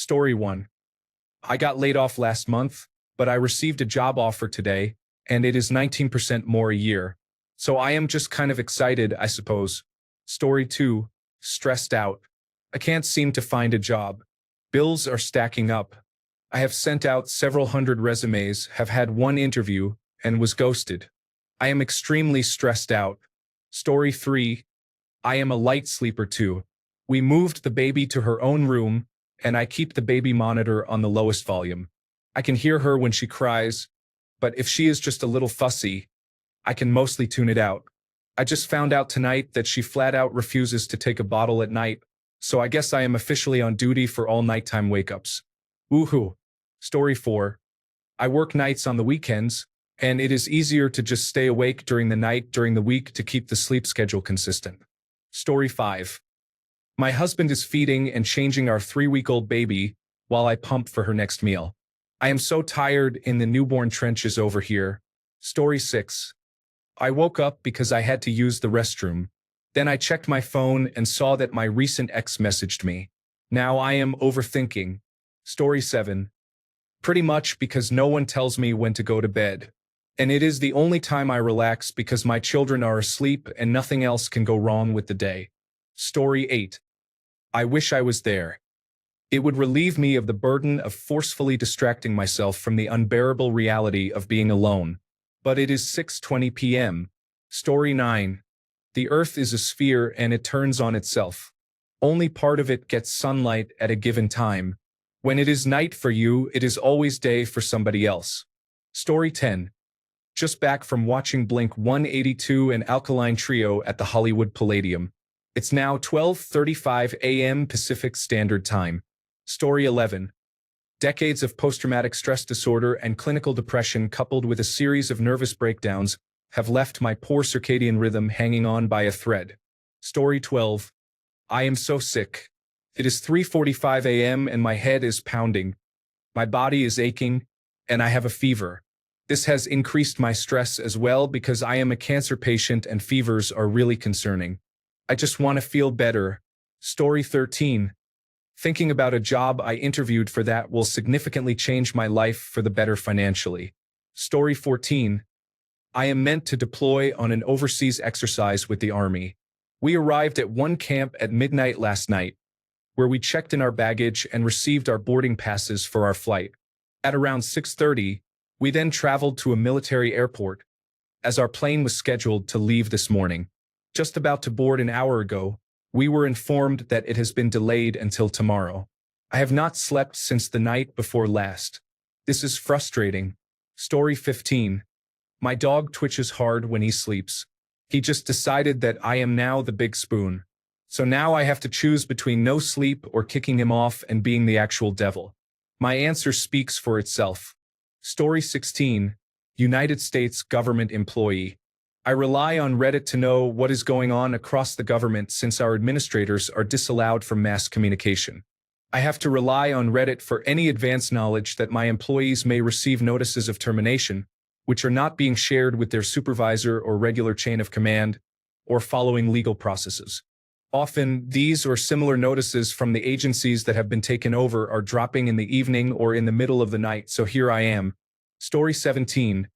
Story 1. I got laid off last month, but I received a job offer today, and it is 19% more a year. So I am just kind of excited, I suppose. Story 2. Stressed out. I can't seem to find a job. Bills are stacking up. I have sent out several hundred resumes, have had one interview, and was ghosted. I am extremely stressed out. Story 3. I am a light sleeper too. We moved the baby to her own room, and I keep the baby monitor on the lowest volume. I can hear her when she cries, but if she is just a little fussy, I can mostly tune it out. I just found out tonight that she flat out refuses to take a bottle at night, so I guess I am officially on duty for all nighttime wake-ups. Woohoo. Story 4. I work nights on the weekends, and it is easier to just stay awake during the night during the week to keep the sleep schedule consistent. Story 5. My husband is feeding and changing our 3-week-old baby while I pump for her next meal. I am so tired in the newborn trenches over here. Story 6. I woke up because I had to use the restroom. Then I checked my phone and saw that my recent ex messaged me. Now I am overthinking. Story 7. Pretty much because no one tells me when to go to bed. And it is the only time I relax because my children are asleep and nothing else can go wrong with the day. Story 8. I wish I was there. It would relieve me of the burden of forcefully distracting myself from the unbearable reality of being alone. But it is 6:20 p.m. Story 9. The Earth is a sphere and it turns on itself. Only part of it gets sunlight at a given time. When it is night for you, it is always day for somebody else. Story 10. Just back from watching Blink 182 and Alkaline Trio at the Hollywood Palladium. It's now 12:35 a.m. Pacific Standard Time. Story 11. Decades of post-traumatic stress disorder and clinical depression coupled with a series of nervous breakdowns have left my poor circadian rhythm hanging on by a thread. Story 12. I am so sick. It is 3:45 a.m. and my head is pounding. My body is aching, and I have a fever. This has increased my stress as well because I am a cancer patient and fevers are really concerning. I just want to feel better. Story 13. Thinking about a job I interviewed for that will significantly change my life for the better financially. Story 14. I am meant to deploy on an overseas exercise with the Army. We arrived at one camp at midnight last night, where we checked in our baggage and received our boarding passes for our flight. At around 6:30, we then traveled to a military airport, as our plane was scheduled to leave this morning. Just about to board an hour ago, we were informed that it has been delayed until tomorrow. I have not slept since the night before last. This is frustrating. Story 15. My dog twitches hard when he sleeps. He just decided that I am now the big spoon. So now I have to choose between no sleep or kicking him off and being the actual devil. My answer speaks for itself. Story 16. United States government employee. I rely on Reddit to know what is going on across the government since our administrators are disallowed from mass communication. I have to rely on Reddit for any advance knowledge that my employees may receive notices of termination, which are not being shared with their supervisor or regular chain of command, or following legal processes. Often, these or similar notices from the agencies that have been taken over are dropping in the evening or in the middle of the night, so here I am. Story 17.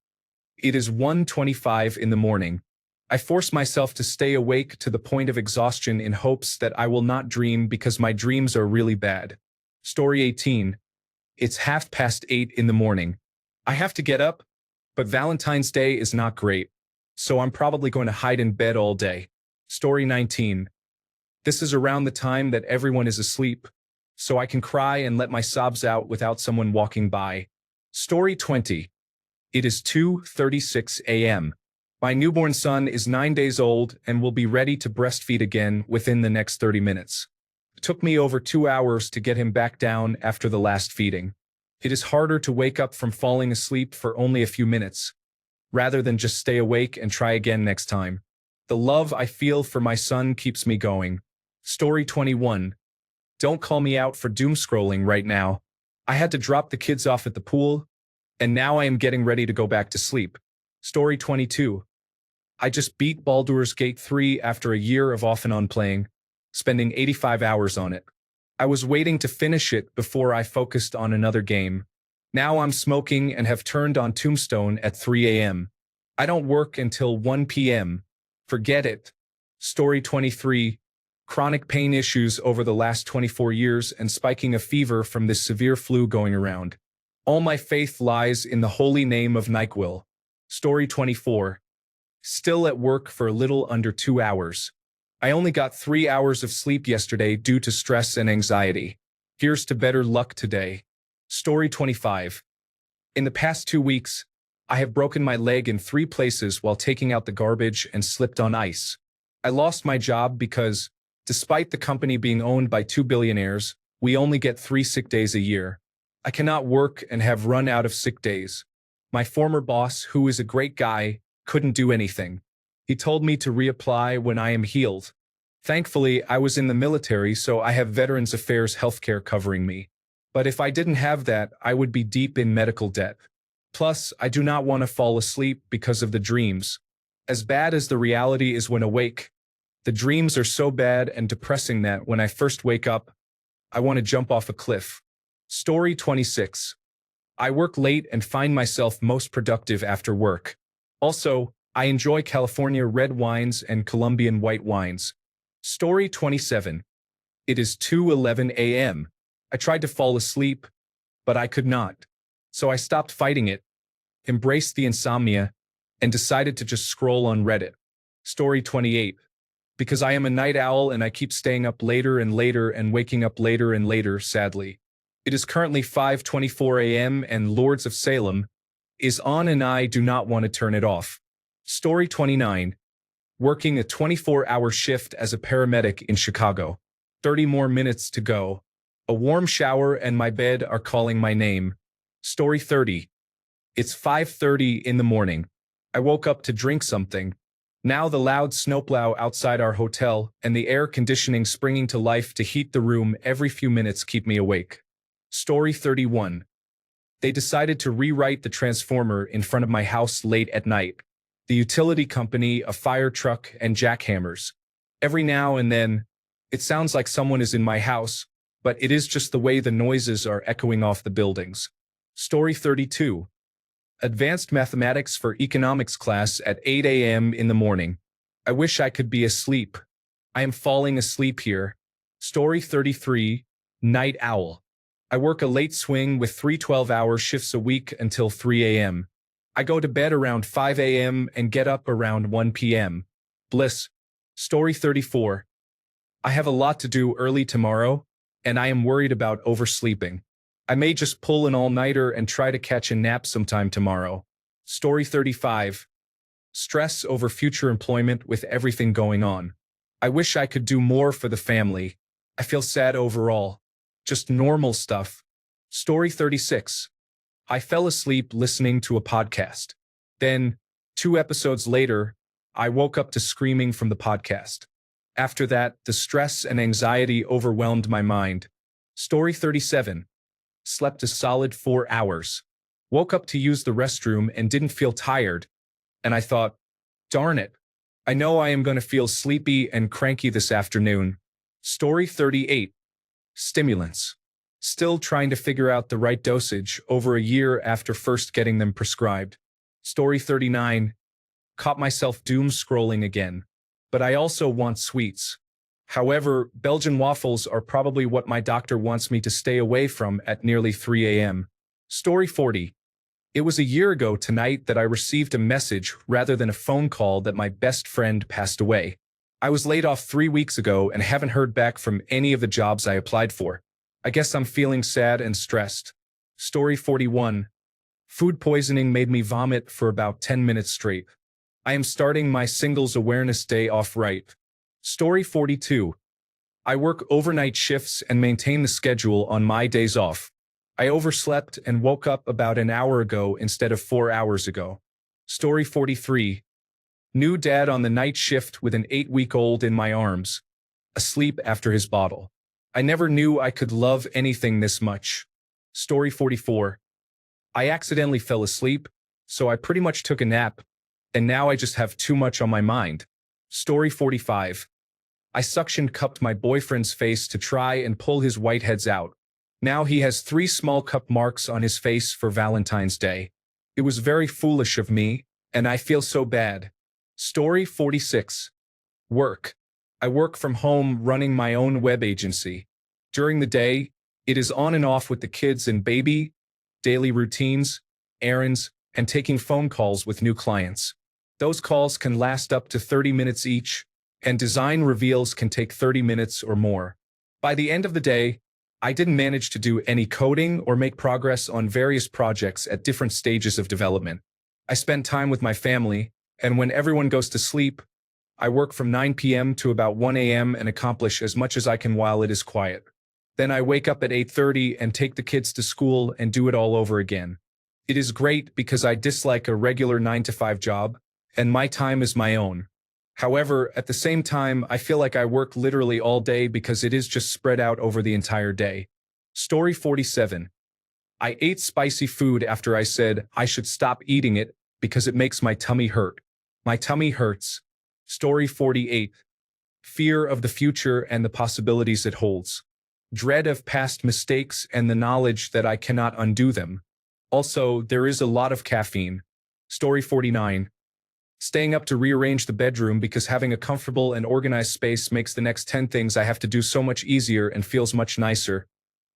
It is 1:25 in the morning. I force myself to stay awake to the point of exhaustion in hopes that I will not dream because my dreams are really bad. Story 18. It's 8:30 in the morning. I have to get up, but Valentine's Day is not great, so I'm probably going to hide in bed all day. Story 19. This is around the time that everyone is asleep, so I can cry and let my sobs out without someone walking by. Story 20. It is 2:36 a.m. My newborn son is 9 days old and will be ready to breastfeed again within the next 30 minutes. It took me over 2 hours to get him back down after the last feeding. It is harder to wake up from falling asleep for only a few minutes, rather than just stay awake and try again next time. The love I feel for my son keeps me going. Story 21. Don't call me out for doom scrolling right now. I had to drop the kids off at the pool, and now I am getting ready to go back to sleep. Story 22. I just beat Baldur's Gate 3 after a year of off and on playing, spending 85 hours on it. I was waiting to finish it before I focused on another game. Now I'm smoking and have turned on Tombstone at 3 a.m. I don't work until 1 p.m. Forget it. Story 23. Chronic pain issues over the last 24 years and spiking a fever from this severe flu going around. All my faith lies in the holy name of NyQuil. Story 24. Still at work for a little under 2 hours. I only got 3 hours of sleep yesterday due to stress and anxiety. Here's to better luck today. Story 25. In the past 2 weeks, I have broken my leg in 3 places while taking out the garbage and slipped on ice. I lost my job because, despite the company being owned by 2 billionaires, we only get 3 sick days a year. I cannot work and have run out of sick days. My former boss, who is a great guy, couldn't do anything. He told me to reapply when I am healed. Thankfully, I was in the military, so I have Veterans Affairs healthcare covering me. But if I didn't have that, I would be deep in medical debt. Plus, I do not want to fall asleep because of the dreams. As bad as the reality is when awake, the dreams are so bad and depressing that when I first wake up, I want to jump off a cliff. Story 26. I work late and find myself most productive after work. Also, I enjoy California red wines and Colombian white wines. Story 27. It is 2:11 a.m. I tried to fall asleep, but I could not. So I stopped fighting it, embraced the insomnia, and decided to just scroll on Reddit. Story 28. Because I am a night owl and I keep staying up later and later and waking up later and later, sadly. It is currently 5:24 a.m. and Lords of Salem is on and I do not want to turn it off. Story 29. Working a 24-hour shift as a paramedic in Chicago. 30 more minutes to go. A warm shower and my bed are calling my name. Story 30. It's 5:30 in the morning. I woke up to drink something. Now the loud snowplow outside our hotel and the air conditioning springing to life to heat the room every few minutes keep me awake. Story 31. They decided to rewrite the transformer in front of my house late at night. The utility company, a fire truck, and jackhammers. Every now and then, it sounds like someone is in my house, but it is just the way the noises are echoing off the buildings. Story 32. Advanced mathematics for economics class at 8 a.m. in the morning. I wish I could be asleep. I am falling asleep here. Story 33. Night owl. I work a late swing with 3 12-hour shifts a week until 3 a.m. I go to bed around 5 a.m. and get up around 1 p.m. Bliss. Story 34. I have a lot to do early tomorrow, and I am worried about oversleeping. I may just pull an all-nighter and try to catch a nap sometime tomorrow. Story 35. Stress over future employment with everything going on. I wish I could do more for the family. I feel sad overall. Just normal stuff. Story 36. I fell asleep listening to a podcast. Then, 2 episodes later, I woke up to screaming from the podcast. After that, the stress and anxiety overwhelmed my mind. Story 37. Slept a solid 4 hours. Woke up to use the restroom and didn't feel tired. And I thought, darn it. I know I am going to feel sleepy and cranky this afternoon. Story 38. Stimulants. Still trying to figure out the right dosage over a year after first getting them prescribed. Story 39. Caught myself doom scrolling again. But I also want sweets. However, Belgian waffles are probably what my doctor wants me to stay away from at nearly 3 a.m. Story 40. It was a year ago tonight that I received a message rather than a phone call that my best friend passed away. I was laid off 3 weeks ago and haven't heard back from any of the jobs I applied for. I guess I'm feeling sad and stressed. Story 41. Food poisoning made me vomit for about 10 minutes straight. I am starting my Singles Awareness Day off right. Story 42. I work overnight shifts and maintain the schedule on my days off. I overslept and woke up about an hour ago instead of 4 hours ago. Story 43. New dad on the night shift with an 8-week-old in my arms, asleep after his bottle. I never knew I could love anything this much. Story 44. I accidentally fell asleep, so I pretty much took a nap, and now I just have too much on my mind. Story 45. I suction cupped my boyfriend's face to try and pull his whiteheads out. Now he has 3 small cup marks on his face for Valentine's Day. It was very foolish of me, and I feel so bad. Story 46. Work. I work from home running my own web agency. During the day, it is on and off with the kids and baby, daily routines, errands, and taking phone calls with new clients. Those calls can last up to 30 minutes each, and design reveals can take 30 minutes or more. By the end of the day, I didn't manage to do any coding or make progress on various projects at different stages of development. I spend time with my family, and when everyone goes to sleep, I work from 9 p.m. to about 1 a.m. and accomplish as much as I can while it is quiet. Then I wake up at 8:30 and take the kids to school and do it all over again. It is great because I dislike a regular 9-to-5 job, and my time is my own. However, at the same time, I feel like I work literally all day because it is just spread out over the entire day. Story 47. I ate spicy food after I said I should stop eating it because it makes my tummy hurt. My tummy hurts. Story 48. Fear of the future and the possibilities it holds. Dread of past mistakes and the knowledge that I cannot undo them. Also, there is a lot of caffeine. Story 49. Staying up to rearrange the bedroom because having a comfortable and organized space makes the next 10 things I have to do so much easier and feels much nicer.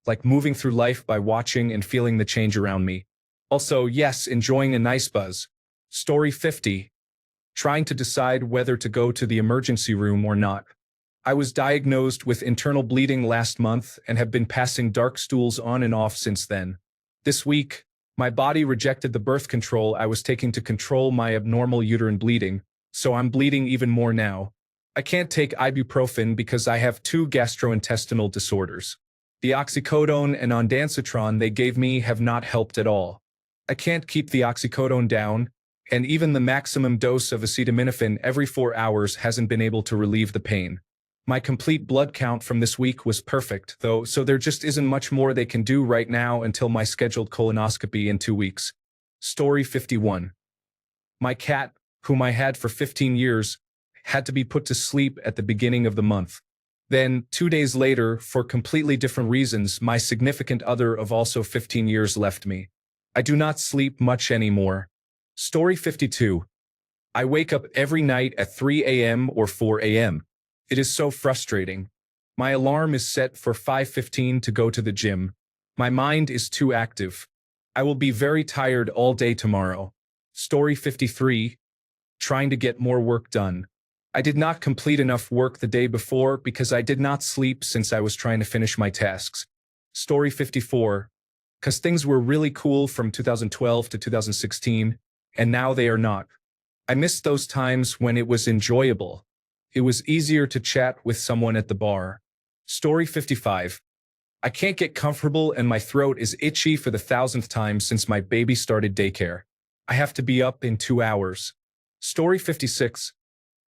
Like moving through life by watching and feeling the change around me. Also, yes, enjoying a nice buzz. Story 50. Trying to decide whether to go to the emergency room or not. I was diagnosed with internal bleeding last month and have been passing dark stools on and off since then. This week, my body rejected the birth control I was taking to control my abnormal uterine bleeding, so I'm bleeding even more now. I can't take ibuprofen because I have 2 gastrointestinal disorders. The oxycodone and ondansetron they gave me have not helped at all. I can't keep the oxycodone down, and even the maximum dose of acetaminophen every 4 hours hasn't been able to relieve the pain. My complete blood count from this week was perfect, though, so there just isn't much more they can do right now until my scheduled colonoscopy in 2 weeks. Story 51. My cat, whom I had for 15 years, had to be put to sleep at the beginning of the month. Then, 2 days later, for completely different reasons, my significant other of also 15 years left me. I do not sleep much anymore. Story 52. I wake up every night at 3 a.m. or 4 a.m. It is so frustrating. My alarm is set for 5:15 to go to the gym. My mind is too active. I will be very tired all day tomorrow. Story 53. Trying to get more work done. I did not complete enough work the day before because I did not sleep since I was trying to finish my tasks. Story 54. Because things were really cool from 2012 to 2016, and now they are not. I miss those times when it was enjoyable. It was easier to chat with someone at the bar. Story 55. I can't get comfortable and my throat is itchy for the 1,000th time since my baby started daycare. I have to be up in 2 hours. Story 56.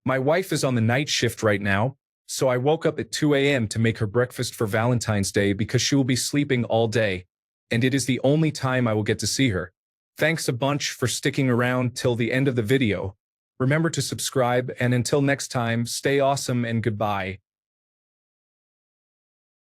My wife is on the night shift right now, so I woke up at 2 a.m. to make her breakfast for Valentine's Day because she will be sleeping all day, and it is the only time I will get to see her. Thanks a bunch for sticking around till the end of the video. Remember to subscribe, and until next time, stay awesome and goodbye.